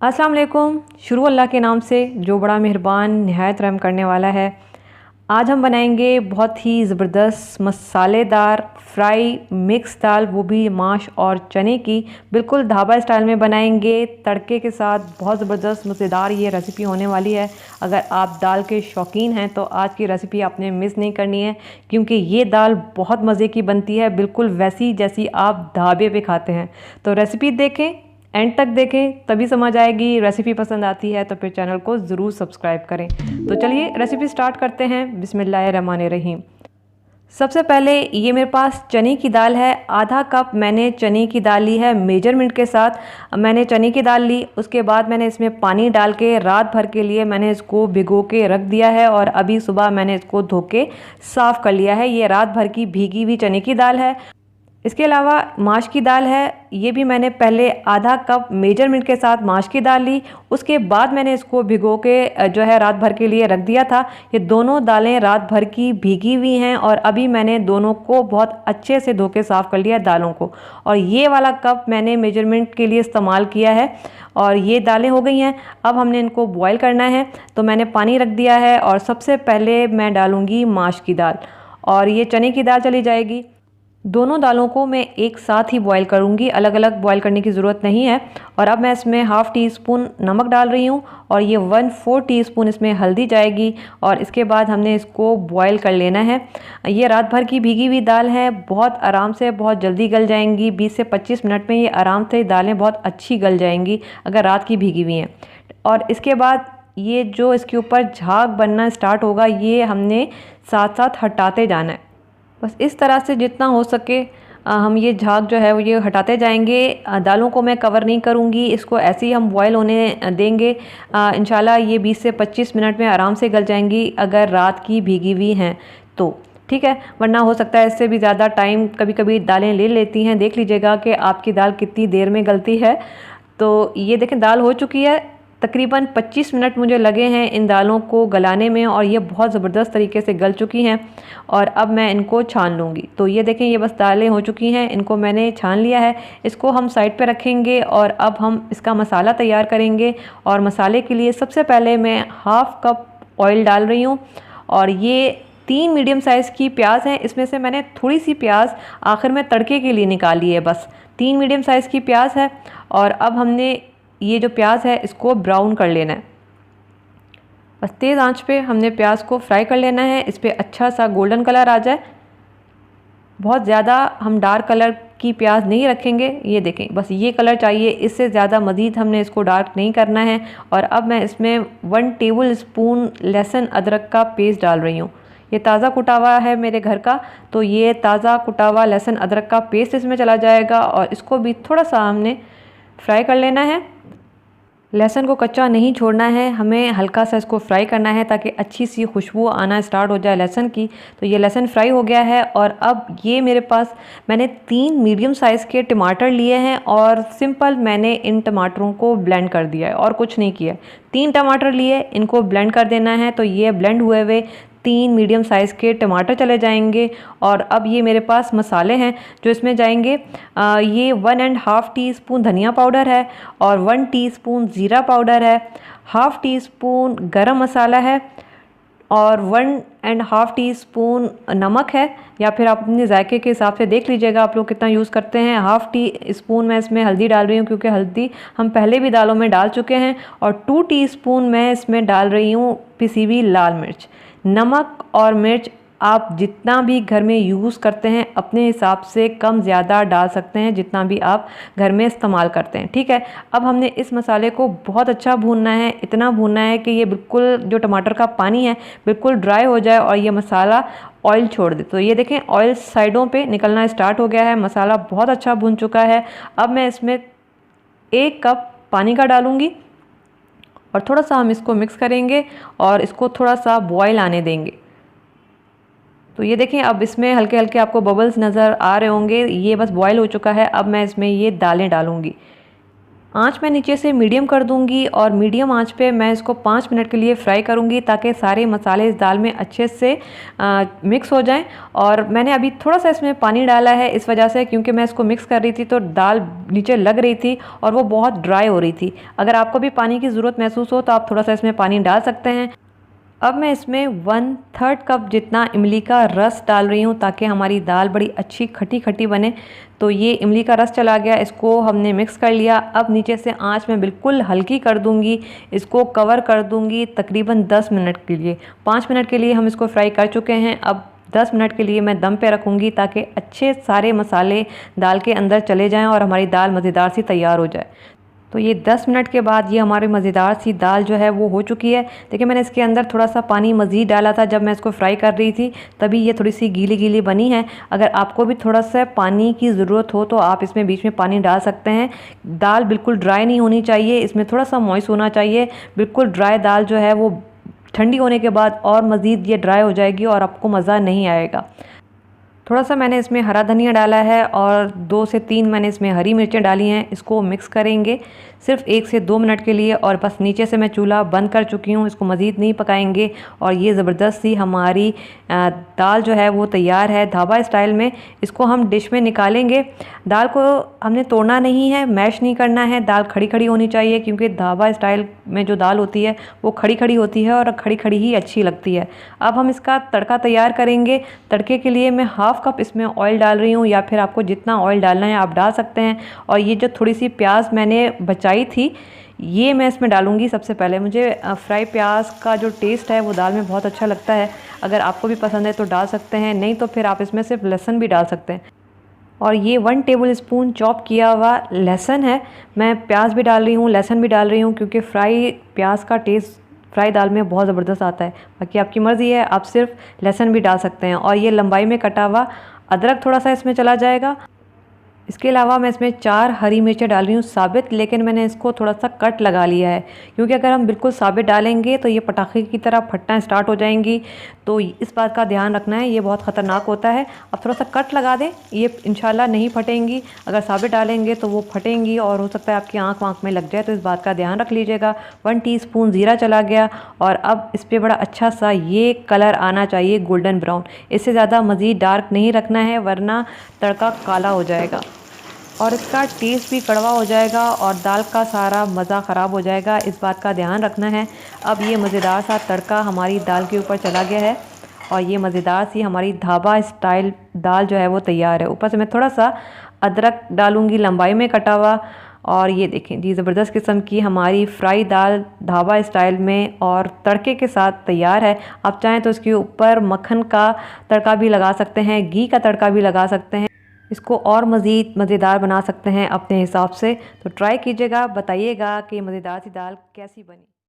अस्सलाम वालेकुम। शुरू अल्लाह के नाम से जो बड़ा मेहरबान निहायत रहम करने वाला है। आज हम बनाएंगे बहुत ही ज़बरदस्त मसालेदार फ्राई मिक्स दाल, वो भी माश और चने की। बिल्कुल ढाबा स्टाइल में बनाएंगे तड़के के साथ। बहुत ज़बरदस्त मज़ेदार ये रेसिपी होने वाली है। अगर आप दाल के शौकीन हैं तो आज की रेसिपी आपने मिस नहीं करनी है, क्योंकि ये दाल बहुत मज़े की बनती है, बिल्कुल वैसी जैसी आप ढाबे पे खाते हैं। तो रेसिपी देखें, एंड तक देखें, तभी समझ आएगी। रेसिपी पसंद आती है तो फिर चैनल को ज़रूर सब्सक्राइब करें। तो चलिए रेसिपी स्टार्ट करते हैं। बिस्मिल्लाहिर्रहमानिर्रहीम। सबसे पहले ये मेरे पास चने की दाल है। आधा कप मैंने चने की दाल ली है मेजरमेंट के साथ। मैंने चने की दाल ली, उसके बाद मैंने इसमें पानी डाल के रात भर के लिए मैंने इसको भिगो के रख दिया है और अभी सुबह मैंने इसको धो के साफ़ कर लिया है। ये रात भर की भीगी हुई चने की दाल है। इसके अलावा माश की दाल है, ये भी मैंने पहले आधा कप मेजरमेंट के साथ माश की दाल ली। उसके बाद मैंने इसको भिगो के जो है रात भर के लिए रख दिया था। ये दोनों दालें रात भर की भीगी हुई हैं और अभी मैंने दोनों को बहुत अच्छे से धो के साफ़ कर लिया दालों को। और ये वाला कप मैंने मेजरमेंट के लिए इस्तेमाल किया है। और ये दालें हो गई हैं। अब हमने इनको बॉयल करना है, तो मैंने पानी रख दिया है और सबसे पहले मैं डालूँगी माश की दाल और ये चने की दाल चली जाएगी। दोनों दालों को मैं एक साथ ही बॉईल करूंगी, अलग अलग बॉईल करने की ज़रूरत नहीं है। और अब मैं इसमें हाफ़ टी स्पून नमक डाल रही हूँ और ये 1/4 टीस्पून इसमें हल्दी जाएगी। और इसके बाद हमने इसको बॉईल कर लेना है। ये रात भर की भीगी हुई दाल है, बहुत आराम से बहुत जल्दी गल जाएंगी। 20 से 25 मिनट में ये आराम से दालें बहुत अच्छी गल जाएंगी अगर रात की भीगी हुई हैं। और इसके बाद ये जो इसके ऊपर झाग बनना स्टार्ट होगा, ये हमने साथ साथ हटाते जाना है। बस इस तरह से जितना हो सके हम ये झाग जो है वो ये हटाते जाएंगे। दालों को मैं कवर नहीं करूँगी, इसको ऐसे ही हम बॉयल होने देंगे। इंशाल्लाह ये 20 से 25 मिनट में आराम से गल जाएंगी अगर रात की भीगी हुई हैं तो, ठीक है। वरना हो सकता है इससे भी ज़्यादा टाइम कभी कभी दालें ले लेती हैं। देख लीजिएगा कि आपकी दाल कितनी देर में गलती है। तो ये देखें दाल हो चुकी है। तकरीबन 25 मिनट मुझे लगे हैं इन दालों को गलाने में और ये बहुत ज़बरदस्त तरीके से गल चुकी हैं। और अब मैं इनको छान लूँगी। तो ये देखें ये बस दालें हो चुकी हैं, इनको मैंने छान लिया है। इसको हम साइड पे रखेंगे और अब हम इसका मसाला तैयार करेंगे। और मसाले के लिए सबसे पहले मैं हाफ़ कप ऑयल डाल रही हूँ और ये 3 मीडियम साइज़ की प्याज हैं। इसमें से मैंने थोड़ी सी प्याज आखिर में तड़के के लिए निकाली है। बस 3 मीडियम साइज़ की प्याज है। और अब हमने ये जो प्याज है इसको ब्राउन कर लेना है। बस तेज़ आंच पे हमने प्याज को फ्राई कर लेना है। इस पर अच्छा सा गोल्डन कलर आ जाए। बहुत ज़्यादा हम डार्क कलर की प्याज नहीं रखेंगे। ये देखें बस ये कलर चाहिए, इससे ज़्यादा मज़ीद हमने इसको डार्क नहीं करना है। और अब मैं इसमें 1 टेबल स्पून लहसुन अदरक का पेस्ट डाल रही हूँ। ये ताज़ा कुटा हुआ है मेरे घर का, तो ये ताज़ा कुटा हुआ लहसुन अदरक का पेस्ट इसमें चला जाएगा और इसको भी थोड़ा सा हमने फ्राई कर लेना है। लहसुन को कच्चा नहीं छोड़ना है, हमें हल्का सा इसको फ्राई करना है ताकि अच्छी सी खुशबू आना स्टार्ट हो जाए लहसुन की। तो ये लहसुन फ्राई हो गया है। और अब ये मेरे पास मैंने 3 मीडियम साइज़ के टमाटर लिए हैं और सिंपल मैंने इन टमाटरों को ब्लेंड कर दिया है और कुछ नहीं किया। 3 टमाटर लिए, इनको ब्लेंड कर देना है। तो ये ब्लेंड हुए हुए 3 मीडियम साइज़ के टमाटर चले जाएंगे। और अब ये मेरे पास मसाले हैं जो इसमें जाएंगे। ये 1.5 टीस्पून धनिया पाउडर है और 1 टीस्पून ज़ीरा पाउडर है, हाफ़ टी स्पून गरम मसाला है और 1.5 टीस्पून नमक है। या फिर आप अपने जायके के हिसाब से देख लीजिएगा आप लोग कितना यूज़ करते हैं। हाफ़ टी स्पून मैं इसमें हल्दी डाल रही हूँ, क्योंकि हल्दी हम पहले भी दालों में डाल चुके हैं। और 2 टीस्पून मैं इसमें डाल रही हूँ पिसी हुई लाल मिर्च। नमक और मिर्च आप जितना भी घर में यूज़ करते हैं अपने हिसाब से कम ज़्यादा डाल सकते हैं, जितना भी आप घर में इस्तेमाल करते हैं, ठीक है। अब हमने इस मसाले को बहुत अच्छा भूनना है, इतना भूनना है कि ये बिल्कुल जो टमाटर का पानी है बिल्कुल ड्राई हो जाए और ये मसाला ऑयल छोड़ दे। तो ये देखें ऑयल साइडों पे निकलना स्टार्ट हो गया है, मसाला बहुत अच्छा भून चुका है। अब मैं इसमें 1 कप पानी का डालूँगी और थोड़ा सा हम इसको मिक्स करेंगे और इसको थोड़ा सा बॉयल आने देंगे। तो ये देखें अब इसमें हल्के हल्के आपको बबल्स नज़र आ रहे होंगे, ये बस बॉयल हो चुका है। अब मैं इसमें ये दालें डालूँगी। आंच मैं नीचे से मीडियम कर दूंगी और मीडियम आंच पे मैं इसको 5 मिनट के लिए फ्राई करूंगी ताकि सारे मसाले इस दाल में अच्छे से मिक्स हो जाएं। और मैंने अभी थोड़ा सा इसमें पानी डाला है इस वजह से, क्योंकि मैं इसको मिक्स कर रही थी तो दाल नीचे लग रही थी और वो बहुत ड्राई हो रही थी। अगर आपको भी पानी की ज़रूरत महसूस हो तो आप थोड़ा सा इसमें पानी डाल सकते हैं। अब मैं इसमें 1/3 कप जितना इमली का रस डाल रही हूँ ताकि हमारी दाल बड़ी अच्छी खटी खटी बने। तो ये इमली का रस चला गया, इसको हमने मिक्स कर लिया। अब नीचे से आंच मैं बिल्कुल हल्की कर दूंगी, इसको कवर कर दूंगी तकरीबन 10 मिनट के लिए। 5 मिनट के लिए हम इसको फ्राई कर चुके हैं। अब 10 मिनट के लिए मैं दम पे रखूँगी ताकि अच्छे सारे मसाले दाल के अंदर चले जाएँ और हमारी दाल मज़ेदार सी तैयार हो जाए। तो ये 10 मिनट के बाद ये हमारी मज़ेदार सी दाल जो है वो हो चुकी है। देखिए मैंने इसके अंदर थोड़ा सा पानी मज़ीद डाला था जब मैं इसको फ्राई कर रही थी, तभी ये थोड़ी सी गीली गीली बनी है। अगर आपको भी थोड़ा सा पानी की ज़रूरत हो तो आप इसमें बीच में पानी डाल सकते हैं। दाल बिल्कुल ड्राई नहीं होनी चाहिए, इसमें थोड़ा सा मॉइस्ट होना चाहिए। बिल्कुल ड्राई दाल जो है वो ठंडी होने के बाद और मज़ीद ये ड्राई हो जाएगी और आपको मज़ा नहीं आएगा। थोड़ा सा मैंने इसमें हरा धनिया डाला है और 2 से 3 मैंने इसमें हरी मिर्चें डाली हैं। इसको मिक्स करेंगे सिर्फ 1 से 2 मिनट के लिए और बस नीचे से मैं चूल्हा बंद कर चुकी हूँ। इसको मज़ीद नहीं पकाएंगे और ये ज़बरदस्त सी हमारी दाल जो है वो तैयार है ढाबा स्टाइल में। इसको हम डिश में निकालेंगे। दाल को हमने तोड़ना नहीं है, मैश नहीं करना है, दाल खड़ी खड़ी होनी चाहिए क्योंकि ढाबा स्टाइल में जो दाल होती है वो खड़ी खड़ी होती है और खड़ी खड़ी ही अच्छी लगती है। अब हम इसका तड़का तैयार करेंगे। तड़के के लिए मैं हाफ़ कप इसमें ऑयल डाल रही हूँ, या फिर आपको जितना ऑयल डालना है आप डाल सकते हैं। और ये जो थोड़ी सी प्याज मैंने बचाई थी ये मैं इसमें डालूँगी। सबसे पहले मुझे फ्राई प्याज का जो टेस्ट है वो दाल में बहुत अच्छा लगता है। अगर आपको भी पसंद है तो डाल सकते हैं, नहीं तो फिर आप इसमें सिर्फ लहसुन भी डाल सकते हैं। और ये 1 टेबल स्पून चॉप किया हुआ लहसुन है। मैं प्याज भी डाल रही हूँ, लहसुन भी डाल रही हूँ क्योंकि फ्राई प्याज का टेस्ट फ्राई दाल में बहुत ज़बरदस्त आता है। बाकी आपकी मर्ज़ी है, आप सिर्फ लहसुन भी डाल सकते हैं। और ये लंबाई में कटा हुआ अदरक थोड़ा सा इसमें चला जाएगा। इसके अलावा मैं इसमें 4 हरी मिर्चें डाल रही हूँ साबित, लेकिन मैंने इसको थोड़ा सा कट लगा लिया है क्योंकि अगर हम बिल्कुल साबित डालेंगे तो ये पटाखे की तरह फटना स्टार्ट हो जाएंगी। तो इस बात का ध्यान रखना है, ये बहुत ख़तरनाक होता है। अब थोड़ा सा कट लगा दें, ये इंशाल्लाह नहीं फटेंगी। अगर साबित डालेंगे तो वो फटेंगी और हो सकता है आपकी आँख वाँख में लग जाए, तो इस बात का ध्यान रख लीजिएगा। 1 टीस्पून ज़ीरा चला गया और अब इस पर बड़ा अच्छा सा ये कलर आना चाहिए गोल्डन ब्राउन। इससे ज़्यादा मज़ीद डार्क नहीं रखना है वरना तड़का काला हो जाएगा और इसका टेस्ट भी कड़वा हो जाएगा और दाल का सारा मज़ा ख़राब हो जाएगा। इस बात का ध्यान रखना है। अब ये मज़ेदार सा तड़का हमारी दाल के ऊपर चला गया है और ये मज़ेदार सी हमारी ढाबा स्टाइल दाल जो है वो तैयार है। ऊपर से मैं थोड़ा सा अदरक डालूँगी लंबाई में कटा हुआ। और ये देखें जी, ज़बरदस्त किस्म की हमारी फ्राई दाल ढाबा स्टाइल में और तड़के के साथ तैयार है। आप चाहें तो इसके ऊपर मक्खन का तड़का भी लगा सकते हैं, घी का तड़का भी लगा सकते हैं। इसको और मज़ीद मज़ेदार बना सकते हैं अपने हिसाब से। तो ट्राई कीजिएगा, बताइएगा कि मज़ेदार सी दाल कैसी बनी।